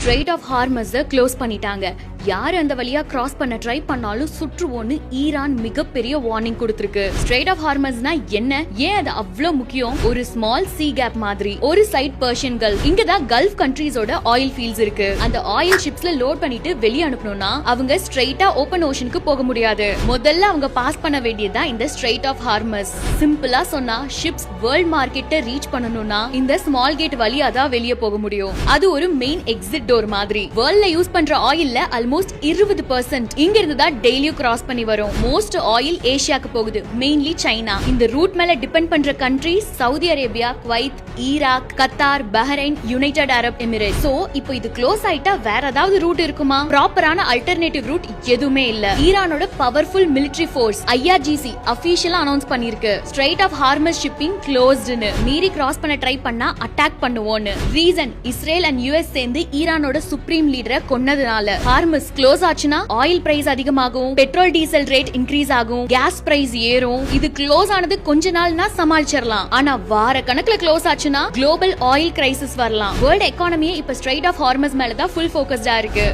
Straight of Hormuz close பண்ணிட்டாங்க. யார் அந்த வழியா கிராஸ் பண்ண ட்ரை பண்ணாலும் சுற்றுவோன்னு ஈரான் மிகப்பெரிய வார்னிங் கொடுத்திருக்கு. ஸ்ட்ரெய்ட் ஆஃப் ஹார்மஸ்னா என்ன, ஏன் அது அவ்வளவு முக்கியம்? ஒரு ஸ்மால் சீ கேப் மாதிரி, ஒரு சைட் பெர்ஷியன் கல்ஃப். இங்கதான் கல்ஃப் கண்ட்ரீஸோட ஆயில் ஃபீல்ட்ஸ் இருக்கு. அந்த ஆயில் ஷிப்ஸ்ல லோட் பண்ணிட்டு வெளிய அனுப்பணும்னா அவங்க ஸ்ட்ரெயிட்டா ஓபன் ஓஷனுக்கு போக முடியாது. முதல்ல அவங்க பாஸ் பண்ண வேண்டியதுதான் இந்த ஸ்ட்ரெய்ட் ஆஃப் ஹார்மஸ். சிம்பிளா சொன்னா ஷிப்ஸ் வேர்ல்ட் மார்க்கெட்டை ரீச் பண்ணணும்னா இந்த ஸ்மால் கேட் வழியா தான் வெளியே போக முடியும். அது ஒரு மெயின் எக்ஸிட் டோர் மாதிரி. வேர்ல்ட்ல யூஸ் பண்ற ஆயில்ல ஆல்மோஸ்ட் 20% இங்க இருந்து தான் டெய்லியும் கிராஸ் பண்ணி வரும். மோஸ்ட் ஆயில் ஏசியாக்கு போகுது, மெயின்லி சைனா. இந்த ரூட் மேல டிபெண்ட் பண்ற countries Saudi Arabia, Kuwait, Iraq, Qatar, Bahrain, United Arab Emirates. So இப்போ இது க்ளோஸ் ஆயிட்டா வேற ஏதாவது ரூட் இருக்குமா? ப்ராப்பரான அல்டர்னேட்டிவ் ரூட் எதுவுமே இல்ல. ஈரானோட பவர்ஃபுல் மிலிட்டரி ஃபோர்ஸ் IRGC அபிஷியலா அனௌன்ஸ் பண்ணிருக்கு, ஸ்ட்ரெய்ட் ஆஃப் ஹார்மஸ் ஷிப்பிங் க்ளோஸ்ட்னு. மீறி கிராஸ் பண்ண ட்ரை பண்ணா அட்டாக் பண்ணுவோம்னு. ரீசன் இஸ்ரேல் அண்ட் US சேர்ந்து ஈரானோட சுப்ரீம் லீடரை கொன்னதுனால. ஹார்மஸ் க்ளோஸ் ஆச்சுன்னா ஆயில் பிரைஸ் அதிகமாகும், பெட்ரோல் டீசல் ரேட் இன்க்ரீஸ் ஆகும், கேஸ் பிரைஸ் ஏறும். இது க்ளோஸ் ஆனது கொஞ்ச நாள்னா சமாளிச்சிடலாம். ஆனா வார கணக்குல க்ளோஸ் ஆச்சுன்னா குளோபல் ஆயில் கிரைசிஸ் வரலாம். வேர்ல்ட் எக்கானமியே இப்ப ஸ்ட்ரெய்ட் ஆஃப் ஹார்மஸ் மேல தான் ஃபுல் ஃபோக்கஸ்டா இருக்கு.